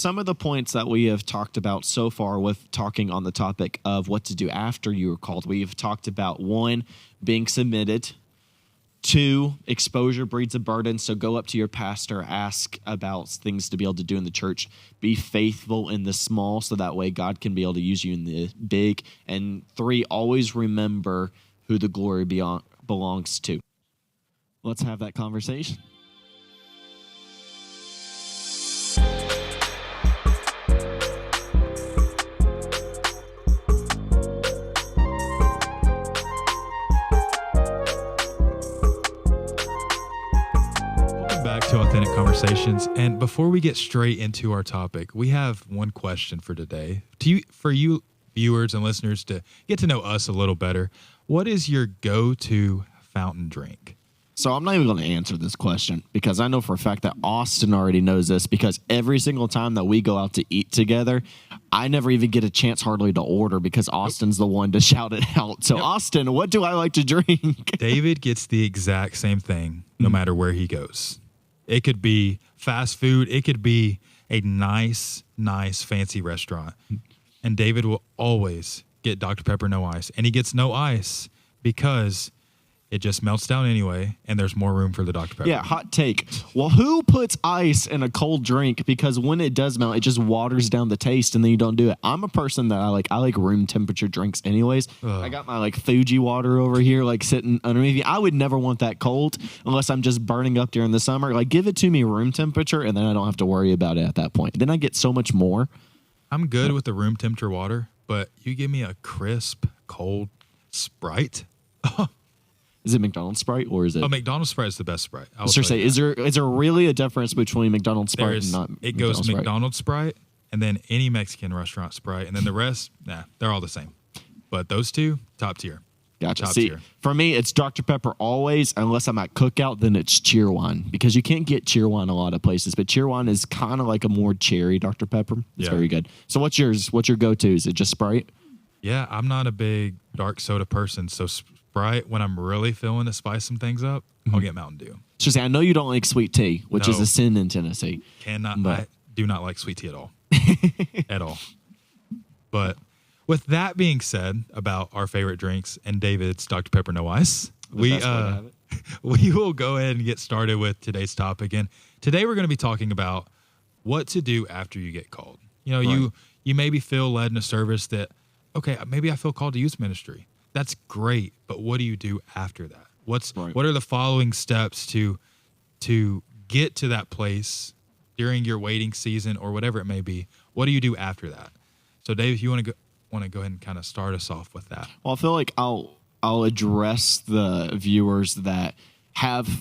Some of the points that we have talked about so far with talking on the topic of what to do after you are called, we've talked about 1, being submitted. 2, exposure breeds a burden. So go up to your pastor, ask about things to be able to do in the church. Be faithful in the small so that way God can be able to use you in the big. And 3, always remember who the glory belongs to. Let's have that conversation. To Authentic Conversations. And before we get straight into our topic, we have one question for today. For you viewers and listeners to get to know us a little better, what is your go-to fountain drink? So I'm not even going to answer this question because I know for a fact that Austin already knows this, because every single time that we go out to eat together, I never even get a chance hardly to order because Austin's the one to shout it out. So Austin, what do I like to drink? David gets the exact same thing no matter where he goes. It could be fast food. It could be a nice, fancy restaurant. And David will always get Dr. Pepper no ice. And he gets no ice because it just melts down anyway, and there's more room for the Dr. Pepper. Yeah, hot take. Well, who puts ice in a cold drink? Because when it does melt, it just waters down the taste, and then you don't do it. I'm a person that I like room temperature drinks anyways. I got my Fuji water over here sitting underneath me. I would never want that cold unless I'm just burning up during the summer. Give it to me room temperature, and then I don't have to worry about it at that point. Then I get so much more. I'm good with the room temperature water, but you give me a crisp, cold Sprite. Is it McDonald's Sprite or is it? Oh, McDonald's Sprite is the best Sprite. I was going to say, is there really a difference between McDonald's Sprite and not? It goes McDonald's Sprite and then any Mexican restaurant Sprite, and then the rest, they're all the same. But those two, top tier. Gotcha. See, for me, it's Dr. Pepper always, unless I'm at Cookout, then it's Cheerwine, because you can't get Cheerwine a lot of places, but Cheerwine is kind of like a more cherry Dr. Pepper. It's very good. So what's yours? What's your go-to? Is it just Sprite? Yeah, I'm not a big dark soda person, so Sprite, when I'm really feeling to spice some things up, I'll get Mountain Dew. So I know you don't like sweet tea, which is a sin in Tennessee. I do not like sweet tea at all. At all. But with that being said about our favorite drinks and David's Dr. Pepper No Ice, we will go ahead and get started with today's topic. And today we're going to be talking about what to do after you get called. You maybe feel led in a service that, okay, maybe I feel called to youth ministry. That's great, but what do you do after that? What are the following steps to get to that place during your waiting season or whatever it may be? What do you do after that? So, Dave, if you want to go ahead and kind of start us off with that. Well, I feel like I'll address the viewers that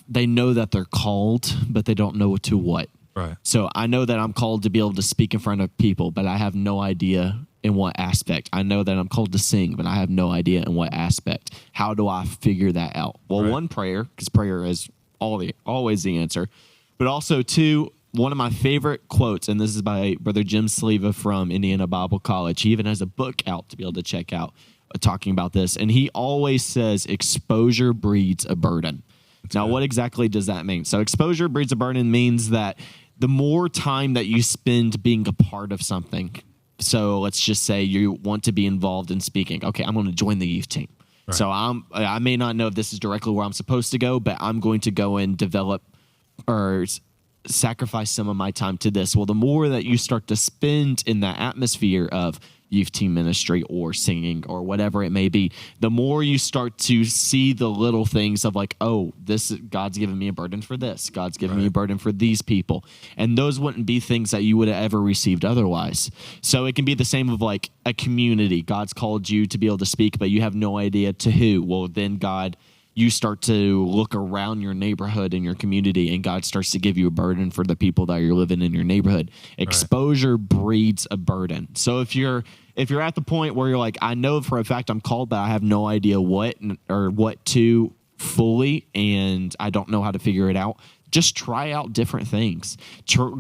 they know that they're called, but they don't know to what. Right. So I know that I'm called to be able to speak in front of people, but I have no idea in what aspect. I know that I'm called to sing, but I have no idea in what aspect. How do I figure that out? Well, one, prayer, because prayer is always the answer. But also, 2, one of my favorite quotes, and this is by Brother Jim Sleva from Indiana Bible College. He even has a book out to be able to check out talking about this. And he always says, exposure breeds a burden. Now, what exactly does that mean? So exposure breeds a burden means that the more time that you spend being a part of something, so let's just say you want to be involved in speaking. Okay, I'm going to join the youth team. Right. So I may not know if this is directly where I'm supposed to go, but I'm going to go and develop or sacrifice some of my time to this. Well, the more that you start to spend in that atmosphere of youth team ministry or singing or whatever it may be, the more you start to see the little things of God's given me a burden for this. God's given me a burden for these people. And those wouldn't be things that you would have ever received otherwise. So it can be the same of a community. God's called you to be able to speak, but you have no idea to who. Well, then you start to look around your neighborhood and your community, and God starts to give you a burden for the people that you're living in your neighborhood. Exposure breeds a burden. So if you're at the point where you're like, I know for a fact I'm called, but I have no idea what to fully, and I don't know how to figure it out, just try out different things.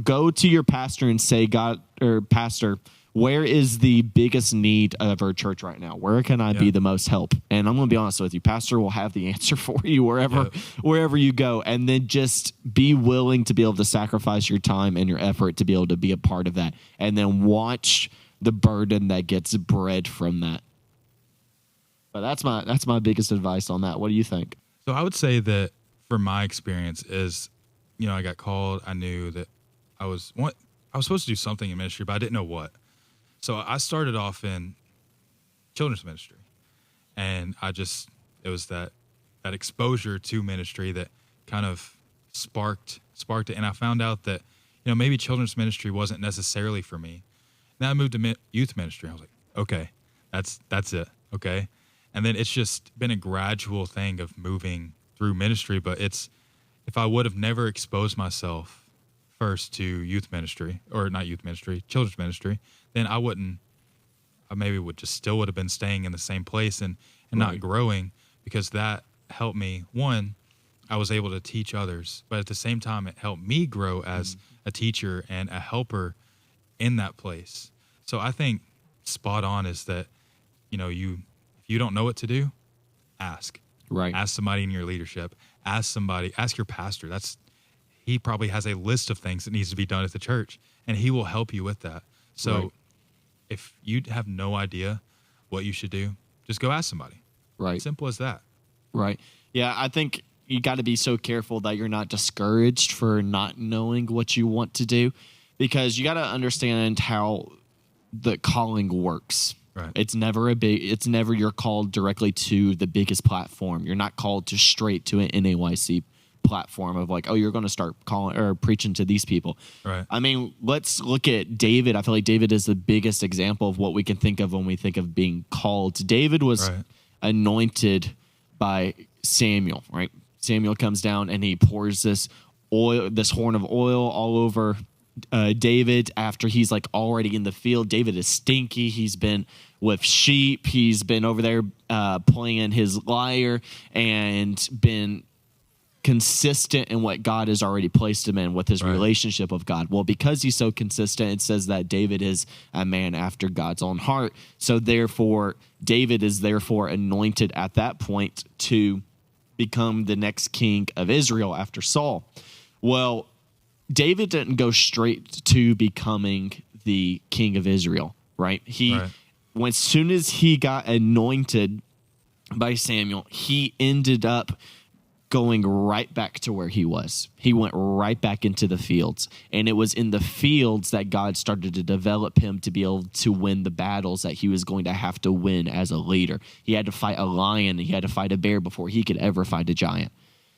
Go to your pastor and say, God or pastor, where is the biggest need of our church right now? Where can I be the most help? And I'm going to be honest with you, pastor will have the answer for you wherever you go. And then just be willing to be able to sacrifice your time and your effort to be able to be a part of that. And then watch the burden that gets bred from that. But that's my biggest advice on that. What do you think? So I would say that from my experience is, I got called. I knew that I was supposed to do something in ministry, but I didn't know what. So I started off in children's ministry, and it was that exposure to ministry that kind of sparked it. And I found out that, maybe children's ministry wasn't necessarily for me. Then I moved to youth ministry. I was like, okay, that's it. Okay. And then it's just been a gradual thing of moving through ministry. But if I would have never exposed myself first to youth ministry, or not youth ministry, children's ministry, then I maybe would have been staying in the same place and not growing, because that helped me. One, I was able to teach others, but at the same time, it helped me grow as a teacher and a helper in that place. So I think spot on is that, if you don't know what to do, ask. Right. Ask somebody in your leadership. Ask your pastor. He probably has a list of things that needs to be done at the church, and he will help you with that. So if you have no idea what you should do, just go ask somebody. Right. Simple as that. Right. Yeah, I think you got to be so careful that you're not discouraged for not knowing what you want to do, because you got to understand how the calling works. Right. It's never you're called directly to the biggest platform. You're not called to straight to an NAYC platform of like, oh, you're going to start calling or preaching to these people. Right. I mean, let's look at David. I feel like David is the biggest example of what we can think of when we think of being called. David was anointed by Samuel, right? Samuel comes down and he pours this horn of oil all over David after he's like already in the field. David is stinky. He's been with sheep. He's been over there playing his lyre and been consistent in what God has already placed him in with his relationship of God. Well, because he's so consistent, it says that David is a man after God's own heart. So therefore, David is anointed at that point to become the next king of Israel after Saul. Well, David didn't go straight to becoming the king of Israel, right? As soon as he got anointed by Samuel, he ended up going right back to where he was. He went right back into the fields. And it was in the fields that God started to develop him to be able to win the battles that he was going to have to win as a leader. He had to fight a lion, and he had to fight a bear before he could ever fight a giant.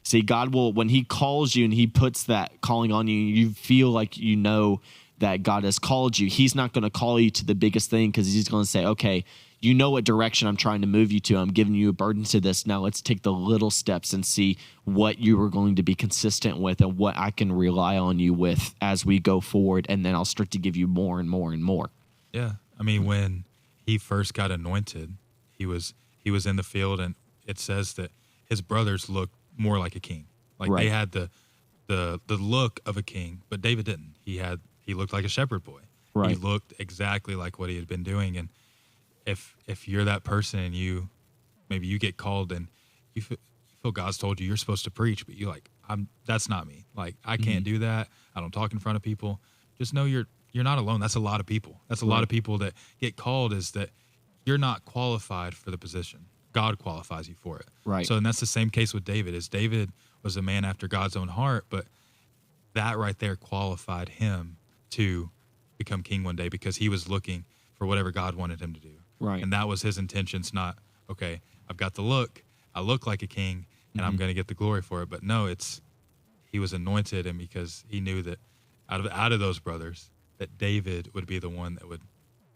See, God will, when he calls you and he puts that calling on you, you feel like you know that God has called you. He's not going to call you to the biggest thing, because he's going to say, okay, you know what direction I'm trying to move you to. I'm giving you a burden to this. Now let's take the little steps and see what you are going to be consistent with and what I can rely on you with as we go forward. And then I'll start to give you more and more and more. Yeah. I mean, when he first got anointed, he was in the field, and it says that his brothers looked more like a king. Like they had the look of a king, but David didn't. He looked like a shepherd boy. He looked exactly like what he had been doing. And if you're that person and maybe you get called and you feel God's told you're supposed to preach, but you're like, that's not me. Like, I can't do that. I don't talk in front of people. Just know you're not alone. That's a lot of people. That's a lot of people that get called, is that you're not qualified for the position. God qualifies you for it. Right. So, and that's the same case with David. Is David was a man after God's own heart, but that right there qualified him to become king one day, because he was looking for whatever God wanted him to do. Right. And that was his intentions, not, okay, I've got the look, I look like a king, and I'm going to get the glory for it. But no, he was anointed, and because he knew that out of those brothers, that David would be the one that would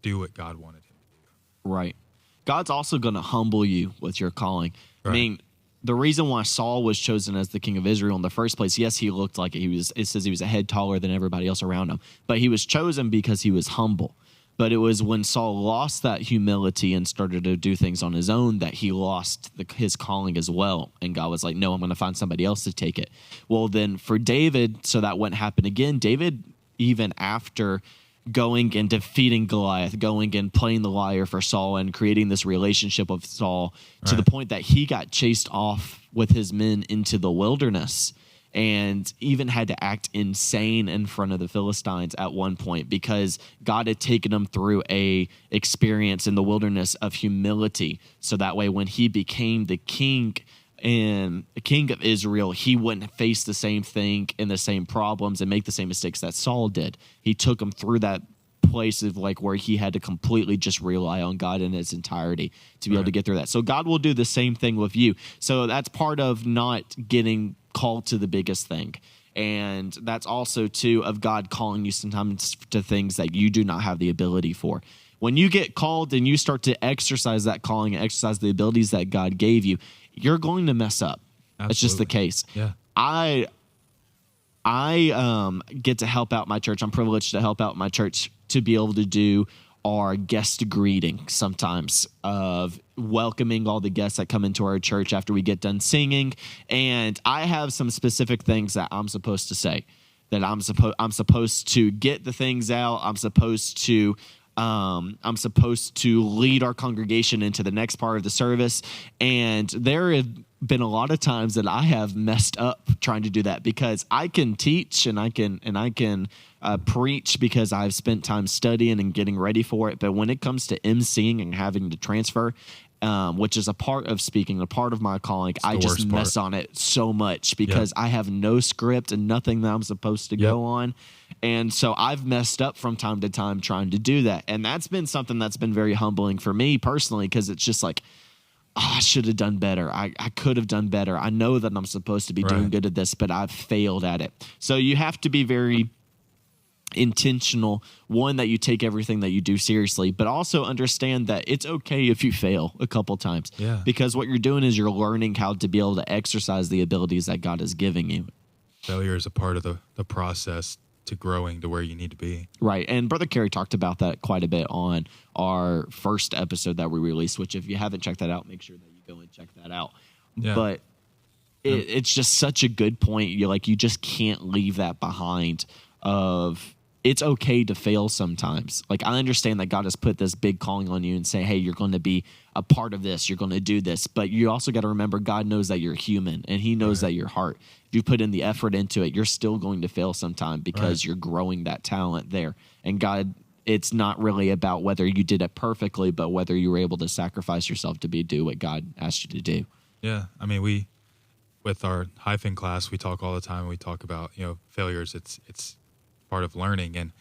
do what God wanted him to do. Right. God's also going to humble you with your calling. Right. I mean, the reason why Saul was chosen as the king of Israel in the first place, yes, he looked like it says he was a head taller than everybody else around him, but he was chosen because he was humble. But it was when Saul lost that humility and started to do things on his own that he lost his calling as well. And God was like, no, I'm going to find somebody else to take it. Well, then for David, so that wouldn't happen again, David, even after going and defeating Goliath, going and playing the liar for Saul and creating this relationship with Saul to the point that he got chased off with his men into the wilderness and even had to act insane in front of the Philistines at one point because God had taken him through a experience in the wilderness of humility. So that way, when he became the king and the king of Israel, he wouldn't face the same thing and the same problems and make the same mistakes that Saul did. He took him through that place of like where he had to completely just rely on God in its entirety to be able to get through that. So God will do the same thing with you. So that's part of not getting called to the biggest thing. And that's also too of God calling you sometimes to things that you do not have the ability for. When you get called and you start to exercise that calling and exercise the abilities that God gave you, you're going to mess up. Absolutely. It's just the case. Yeah. I get to help out my church. I'm privileged to help out my church to be able to do our guest greeting sometimes of welcoming all the guests that come into our church after we get done singing. And I have some specific things that I'm supposed to say, that I'm supposed to get the things out. I'm supposed to lead our congregation into the next part of the service. And there have been a lot of times that I have messed up trying to do that because I can teach and I can preach because I've spent time studying and getting ready for it. But when it comes to emceeing and having to transfer, which is a part of speaking, a part of my calling, I just mess on it so much because I have no script and nothing that I'm supposed to go on. And so I've messed up from time to time trying to do that. And that's been something that's been very humbling for me personally because it's just like, I should have done better. I could have done better. I know that I'm supposed to be doing good at this, but I've failed at it. So you have to be very intentional, one, that you take everything that you do seriously, but also understand that it's okay if you fail a couple times because what you're doing is you're learning how to be able to exercise the abilities that God is giving you. Failure is a part of the process to growing to where you need to be. Right. And Brother Kerry talked about that quite a bit on our first episode that we released, which if you haven't checked that out, make sure that you go and check that out. Yeah. But it's just such a good point. You just can't leave that behind of it's okay to fail sometimes. Like, I understand that God has put this big calling on you and say, hey, you're going to be a part of this. You're going to do this. But you also got to remember God knows that you're human and he knows that your heart. If you put in the effort into it, you're still going to fail sometime because you're growing that talent there. And God, it's not really about whether you did it perfectly, but whether you were able to sacrifice yourself to do what God asked you to do. Yeah. I mean, with our hyphen class, we talk all the time. We talk about, failures. It's part of learning. And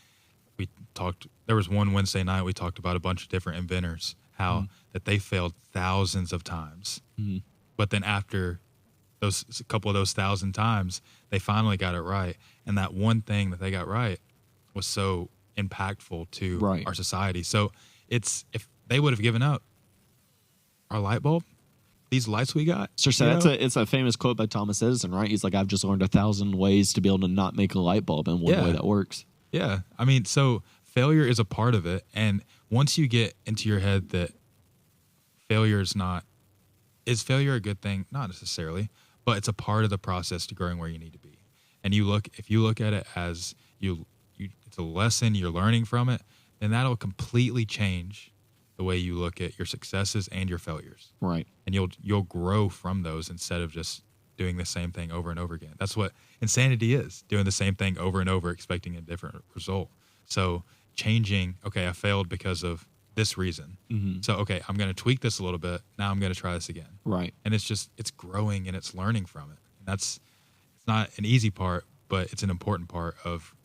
there was one Wednesday night, we talked about a bunch of different inventors, how that they failed thousands of times. Mm-hmm. But then after a couple of those 1,000 times, they finally got it right. And that one thing that they got right was so impactful to our society. So if they would have given up our light bulb, these lights we got. So it's a famous quote by Thomas Edison, right? He's like, I've just learned 1,000 ways to be able to not make a light bulb in one way that works. Yeah. I mean, so failure is a part of it. And once you get into your head that is failure a good thing? Not necessarily, but it's a part of the process to growing where you need to be. And if you look at it as it's a lesson, you're learning from it, then that'll completely change the way you look at your successes and your failures. Right. And you'll grow from those instead of just doing the same thing over and over again. That's what insanity is, doing the same thing over and over, expecting a different result. So changing, okay, I failed because of this reason. Mm-hmm. So, okay, I'm going to tweak this a little bit. Now I'm going to try this again. Right. And it's growing and it's learning from it. And it's not an easy part, but it's an important part of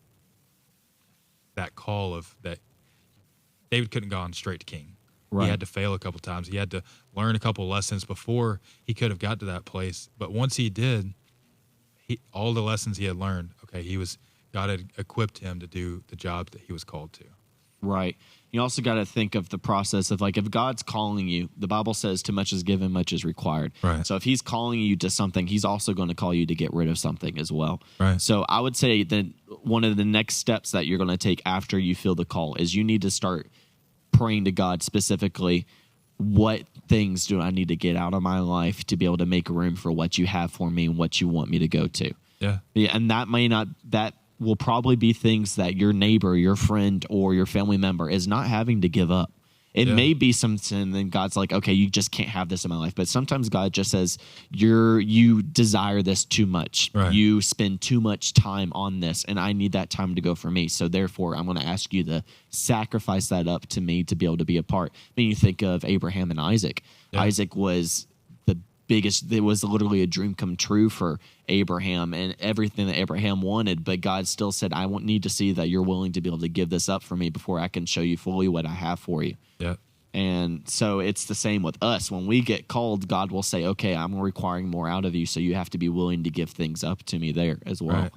that call of that David couldn't have gone straight to king. Right. He had to fail a couple times. He had to learn a couple lessons before he could have got to that place. But once he did, all the lessons he had learned, okay, God had equipped him to do the job that he was called to. Right. You also got to think of the process of if God's calling you, the Bible says too much is given, much is required. Right. So if he's calling you to something, he's also going to call you to get rid of something as well. Right. So I would say that one of the next steps that you're going to take after you feel the call is you need to start praying to God specifically, what things do I need to get out of my life to be able to make room for what you have for me and what you want me to go to? Yeah. And that will probably be things that your neighbor, your friend, or your family member is not having to give up. It may be some sin, and God's like, okay, you just can't have this in my life. But sometimes God just says, you desire this too much. Right. You spend too much time on this, and I need that time to go for me. So therefore, I'm going to ask you to sacrifice that up to me to be able to be a part. I mean, you think of Abraham and Isaac. Yeah. Isaac was the biggest. It was literally a dream come true for Abraham and everything that Abraham wanted. But God still said, I need to see that you're willing to be able to give this up for me before I can show you fully what I have for you. Yeah. And so it's the same with us. When we get called, God will say, okay, I'm requiring more out of you, so you have to be willing to give things up to me there as well. Right.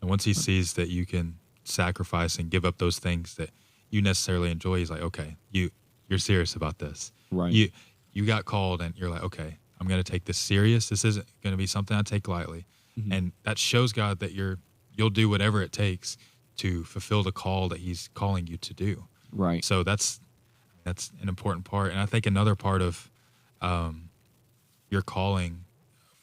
And once he sees that you can sacrifice and give up those things that you necessarily enjoy, he's like, okay, you're serious about this. Right. You got called and you're like, okay, I'm going to take this serious. This isn't going to be something I take lightly. Mm-hmm. And that shows God that you'll do whatever it takes to fulfill the call that he's calling you to do. Right. So that's an important part. And I think another part of your calling,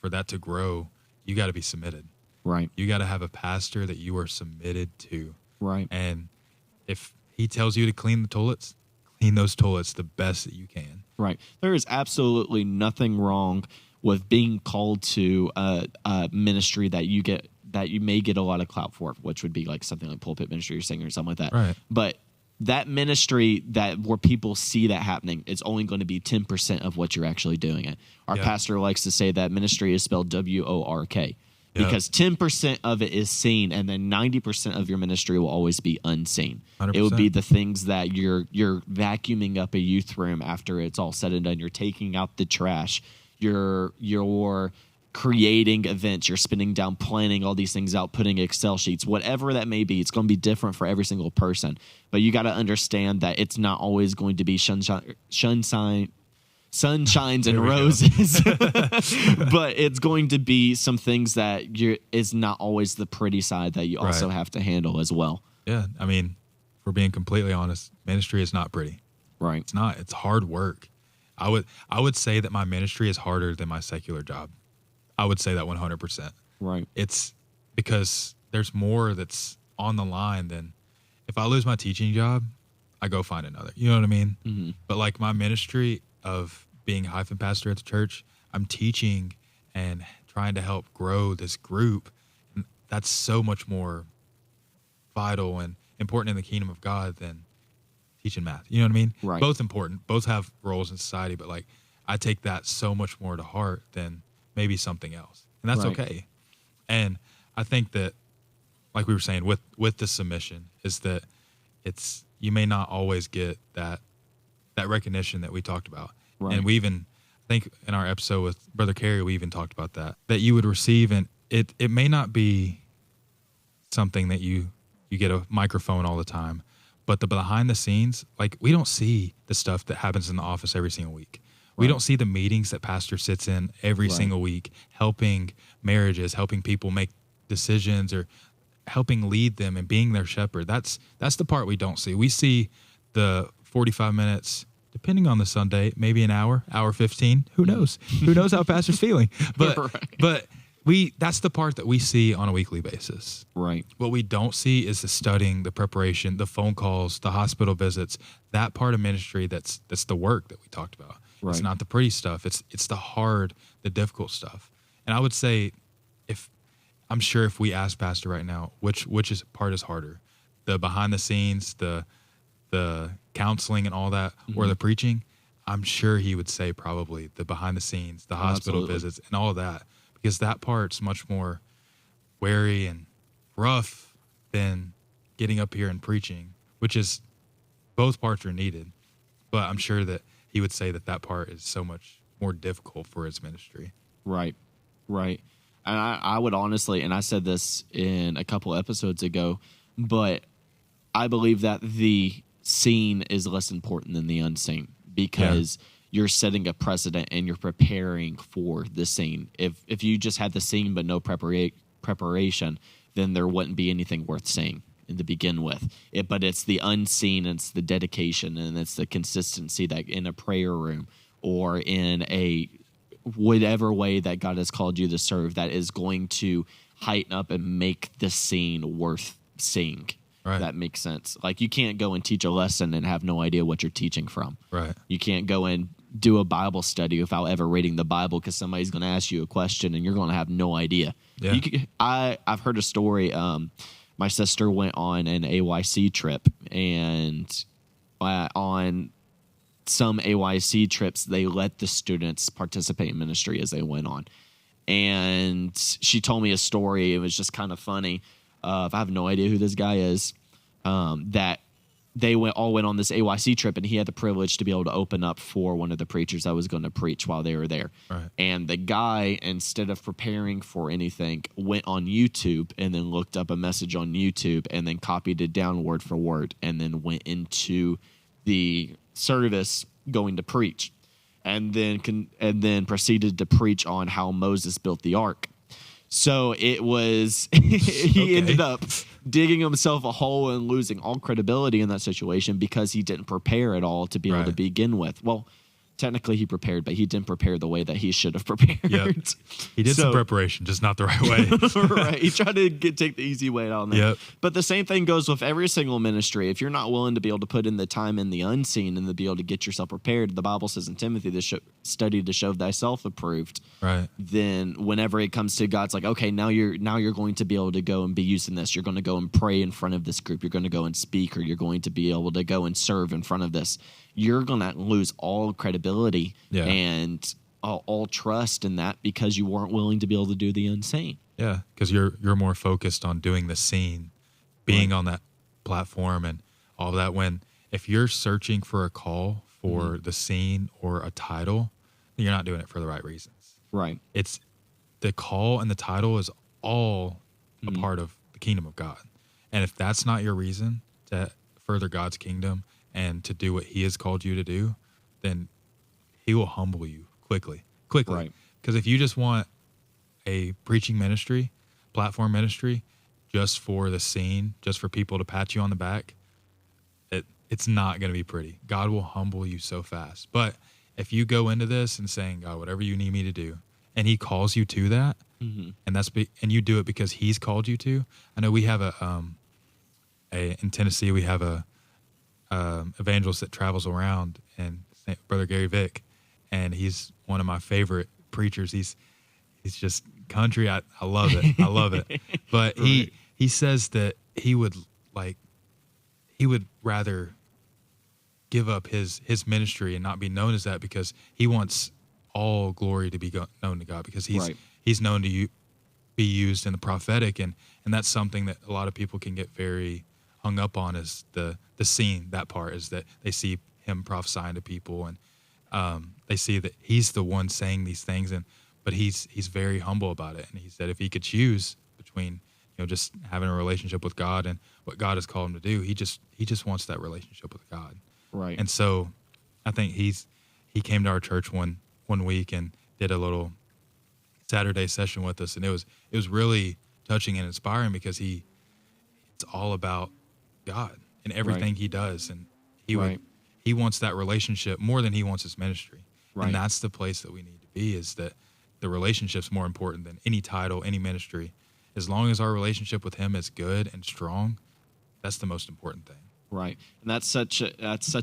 for that to grow, you got to be submitted. Right. You got to have a pastor that you are submitted to. Right. And if he tells you to clean the toilets, clean those toilets the best that you can. Right. There is absolutely nothing wrong with being called to a ministry that you may get a lot of clout for, which would be like something like pulpit ministry or singer or something like that. Right. But that ministry where people see that happening is only going to be 10% of what you're actually doing it. Our pastor likes to say that ministry is spelled WORK because 10% of it is seen, and then 90% of your ministry will always be unseen. 100%. It would be the things that you're vacuuming up a youth room after it's all said and done. You're taking out the trash. You're creating events, you're spending down planning all these things out, putting Excel sheets, whatever that may be. It's going to be different for every single person, but you got to understand that it's not always going to be sunshines and roses, but it's going to be some things that is not always the pretty side that you also have to handle as well. Yeah. I mean, if we're being completely honest, ministry is not pretty. Right. It's not. It's hard work. I would say that my ministry is harder than my secular job. I would say that 100%. Right. It's because there's more that's on the line than if I lose my teaching job, I go find another. You know what I mean? Mm-hmm. But like my ministry of being a hyphen pastor at the church, I'm teaching and trying to help grow this group. And that's so much more vital and important in the kingdom of God than teaching math. You know what I mean? Right. Both important. Both have roles in society, but like I take that so much more to heart than maybe something else. And that's okay. And I think that, like we were saying, with the submission, is that you may not always get that recognition that we talked about. Right. And we even, I think in our episode with Brother Carey, we even talked about that you would receive, and it may not be something that you get a microphone all the time, but the behind the scenes, like we don't see the stuff that happens in the office every single week. We don't see the meetings that pastor sits in every single week, helping marriages, helping people make decisions, or helping lead them and being their shepherd. That's the part we don't see. We see the 45 minutes, depending on the Sunday, maybe an hour 15. Who knows? Who knows how pastor's feeling? But but that's the part that we see on a weekly basis. Right. What we don't see is the studying, the preparation, the phone calls, the hospital visits, that part of ministry that's the work that we talked about. Right. It's not the pretty stuff. It's the hard, the difficult stuff. And I would say, I'm sure if we ask Pastor right now, which part is harder, the behind the scenes, the counseling and all that, or the preaching, I'm sure he would say probably the behind the scenes, the hospital visits, and all of that, because that part's much more weary and rough than getting up here and preaching, which is, both parts are needed. But I'm sure that he would say that part is so much more difficult for his ministry. Right. And I would honestly, and I said this in a couple episodes ago, but I believe that the seen is less important than the unseen, because you're setting a precedent and you're preparing for the seen. If you just had the seen but no preparation, then there wouldn't be anything worth saying to begin with. But it's the unseen, it's the dedication, and it's the consistency that in a prayer room or in a whatever way that God has called you to serve, that is going to heighten up and make the scene worth sing. Right. That makes sense. Like, you can't go and teach a lesson and have no idea what you're teaching from. Right. You can't go and do a Bible study without ever reading the Bible, because somebody's going to ask you a question and you're going to have no idea. Yeah. I've heard a story. My sister went on an AYC trip, and on some AYC trips, they let the students participate in ministry as they went on. And she told me a story. It was just kind of funny. I have no idea who this guy is. That they all went on this AYC trip, and he had the privilege to be able to open up for one of the preachers that was going to preach while they were there. Right. And the guy, instead of preparing for anything, went on YouTube and then looked up a message on YouTube and then copied it down word for word, and then went into the service going to preach, and then proceeded to preach on how Moses built the ark. So it was he ended up digging himself a hole and losing all credibility in that situation because he didn't prepare at all to be able to begin with. Well, technically he prepared, but he didn't prepare the way that he should have prepared. Yep. He did some preparation, just not the right way. Right. He tried to take the easy way out on that. Yep. But the same thing goes with every single ministry. If you're not willing to be able to put in the time in the unseen and to be able to get yourself prepared, the Bible says in Timothy, study to show thyself approved. Right. Then whenever it comes to God's like, okay, now you're going to be able to go and be using this. You're going to go and pray in front of this group. You're going to go and speak, or you're going to be able to go and serve in front of this. You're going to lose all credibility and all trust in that because you weren't willing to be able to do the unseen. Yeah, because you're more focused on doing the scene, being on that platform and all that. When if you're searching for a call for the scene or a title, you're not doing it for the right reasons. Right. It's the call and the title is all a part of the kingdom of God. And if that's not your reason to further God's kingdom and to do what he has called you to do, then he will humble you quickly. Right. Because if you just want a preaching ministry, platform ministry, just for the scene, just for people to pat you on the back, it's not going to be pretty. God will humble you so fast. But if you go into this and saying, God, whatever you need me to do, and he calls you to that, and and you do it because he's called you to. I know we have in Tennessee, we have a evangelist that travels around, and Brother Gary Vick, and he's one of my favorite preachers. He's just country. I love it. I love it. But he says that he would rather give up his ministry and not be known as that, because he wants all glory to be known to God, because he's known to be used in the prophetic, and that's something that a lot of people can get very hung up on, is the scene. That part is that they see him prophesying to people, and they see that he's the one saying these things, but he's very humble about it. And he said if he could choose between just having a relationship with God and what God has called him to do, he just wants that relationship with God. Right. And so I think he came to our church one week and did a little Saturday session with us, and it was really touching and inspiring, because it's all about God and everything he does, and he wants that relationship more than he wants his ministry. Right. And that's the place that we need to be, is that the relationship's more important than any title, any ministry. As long as our relationship with him is good and strong, that's the most important thing. Right. And that's such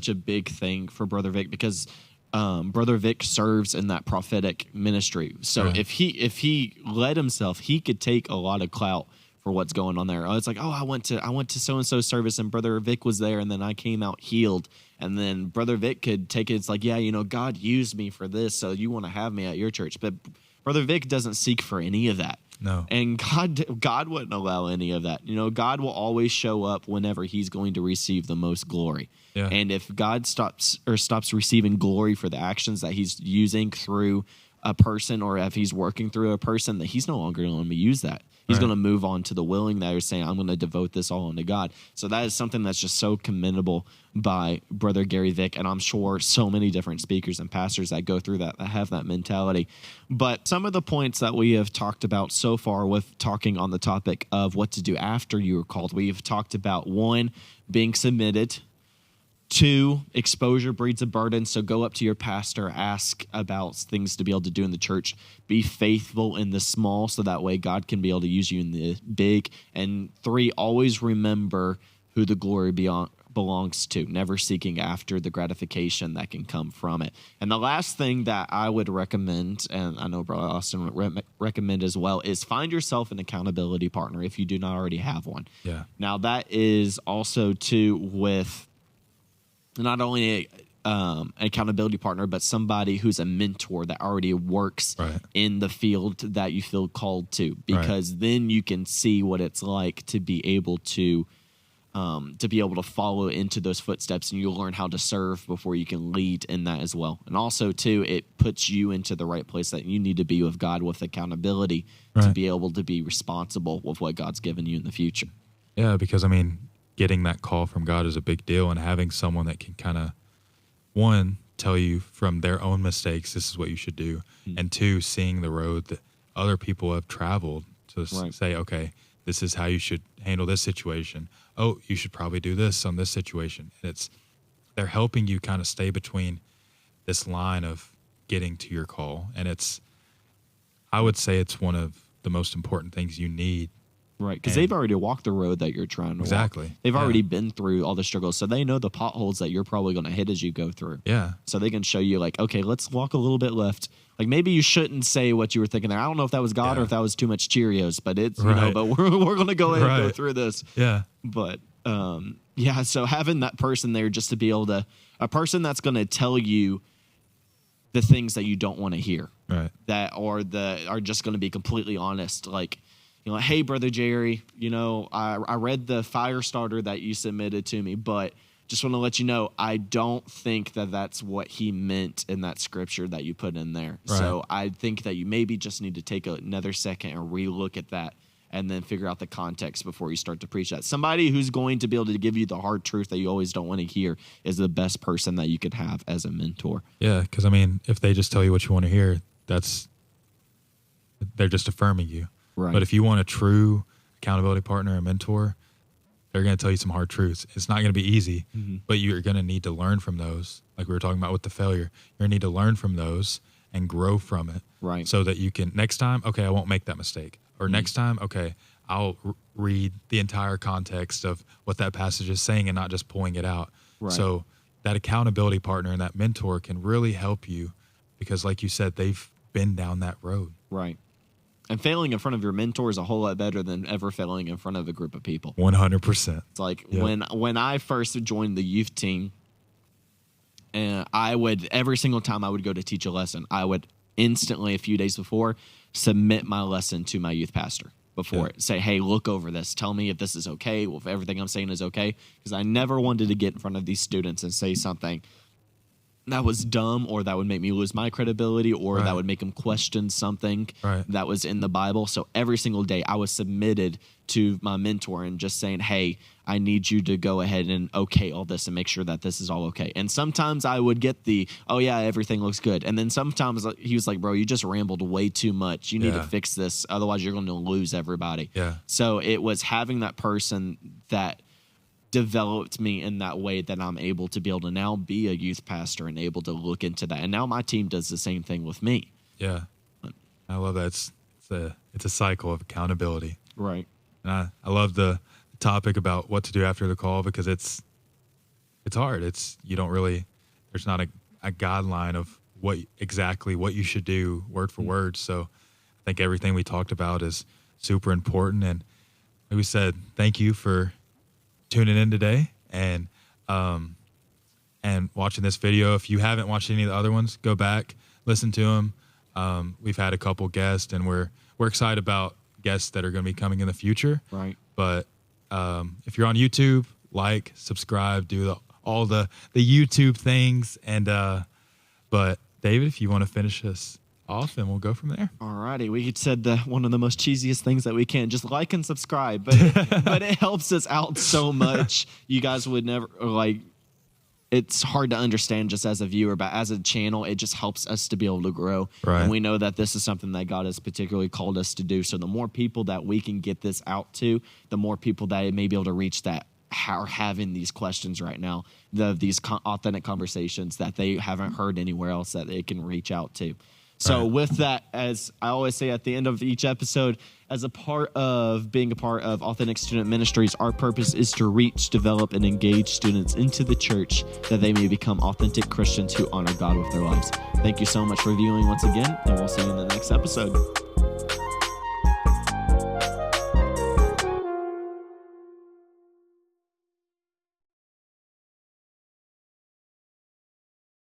a big thing for Brother Vic, because Brother Vic serves in that prophetic ministry. So if he led himself, he could take a lot of clout for what's going on there. It's like, I went to so-and-so service and Brother Vic was there, and then I came out healed. And then Brother Vic could take it. It's like, God used me for this, so you want to have me at your church. But Brother Vic doesn't seek for any of that. No. And God wouldn't allow any of that. God will always show up whenever he's going to receive the most glory. Yeah. And if God stops receiving glory for the actions that he's using through a person, or if he's working through a person, that he's no longer going to use that. He's going to move on to the willing that are saying, I'm going to devote this all unto God. So that is something that's just so commendable by Brother Gary Vick. And I'm sure so many different speakers and pastors that go through that have that mentality. But some of the points that we have talked about so far with talking on the topic of what to do after you are called, we've talked about 1, being submitted, 2, exposure breeds a burden. So go up to your pastor, ask about things to be able to do in the church. Be faithful in the small so that way God can be able to use you in the big. And 3, always remember who the glory belongs to, never seeking after the gratification that can come from it. And the last thing that I would recommend, and I know Brother Austin would recommend as well, is find yourself an accountability partner if you do not already have one. Yeah. Now, that is also, too, with not only an accountability partner, but somebody who's a mentor that already works in the field that you feel called to, because then you can see what it's like to be able to follow into those footsteps, and you'll learn how to serve before you can lead in that as well. And also, too, it puts you into the right place that you need to be with God, with accountability to be able to be responsible with what God's given you in the future. Yeah, because, I mean, getting that call from God is a big deal, and having someone that can kind of, 1, tell you from their own mistakes, this is what you should do, and 2, seeing the road that other people have traveled to say, okay, this is how you should handle this situation. Oh, you should probably do this on this situation. And they're helping you kind of stay between this line of getting to your call. And I would say it's one of the most important things you need. Right, because they've already walked the road that you're trying to walk. They've already been through all the struggles, so they know the potholes that you're probably going to hit as you go through. Yeah. So they can show you, like, okay, let's walk a little bit left. Like, maybe you shouldn't say what you were thinking there. I don't know if that was God or if that was too much Cheerios, but it's, but we're going to go ahead and go through this. Yeah. But, so having that person there just to be able to, a person that's going to tell you the things that you don't want to hear. Right. That are just going to be completely honest, like, hey, Brother Jerry, I read the fire starter that you submitted to me, but just want to let you know, I don't think that that's what he meant in that scripture that you put in there. Right. So I think that you maybe just need to take another second and relook at that and then figure out the context before you start to preach that. Somebody who's going to be able to give you the hard truth that you always don't want to hear is the best person that you could have as a mentor. Yeah, because, I mean, if they just tell you what you want to hear, they're just affirming you. Right. But if you want a true accountability partner, a mentor, they're going to tell you some hard truths. It's not going to be easy, but you're going to need to learn from those. Like we were talking about with the failure, you're going to need to learn from those and grow from it. Right. So that you can, next time, okay, I won't make that mistake. Or next time, okay, I'll read the entire context of what that passage is saying and not just pulling it out. Right. So that accountability partner and that mentor can really help you because, like you said, they've been down that road. Right. And failing in front of your mentor is a whole lot better than ever failing in front of a group of people. 100%. It's like when I first joined the youth team, and every single time I would go to teach a lesson, I would instantly, a few days before, submit my lesson to my youth pastor before it. Say, hey, look over this. Tell me if this is okay, if everything I'm saying is okay. Because I never wanted to get in front of these students and say something that was dumb or that would make me lose my credibility or that would make them question something that was in the Bible. So every single day I was submitted to my mentor and just saying, hey, I need you to go ahead and okay all this and make sure that this is all okay. And sometimes I would get oh yeah, everything looks good. And then sometimes he was like, bro, you just rambled way too much. You need to fix this. Otherwise you're going to lose everybody. Yeah. So it was having that person that developed me in that way that I'm able to be able to now be a youth pastor and able to look into that. And now my team does the same thing with me. Yeah. I love that. It's a cycle of accountability. Right. And I love the topic about what to do after the call because it's hard. You don't really, there's not a guideline of what you should do word for word. So I think everything we talked about is super important. And like we said, thank you for tuning in today and watching this video. If you haven't watched any of the other ones, go back, listen to them. We've had a couple guests, and we're excited about guests that are going to be coming in the future. Right. But if you're on YouTube, like, subscribe, do all the YouTube things. And but David, if you want to finish us off, and we'll go from there. All righty. We said one of the most cheesiest things that we can. Just like and subscribe. But it helps us out so much. You guys would never, it's hard to understand just as a viewer, but as a channel, it just helps us to be able to grow. Right. And we know that this is something that God has particularly called us to do. So the more people that we can get this out to, the more people that it may be able to reach that are having these questions right now, these authentic conversations that they haven't heard anywhere else that they can reach out to. So with that, as I always say at the end of each episode, as a part of being a part of Authentic Student Ministries, our purpose is to reach, develop, and engage students into the church that they may become authentic Christians who honor God with their lives. Thank you so much for viewing once again, and we'll see you in the next episode.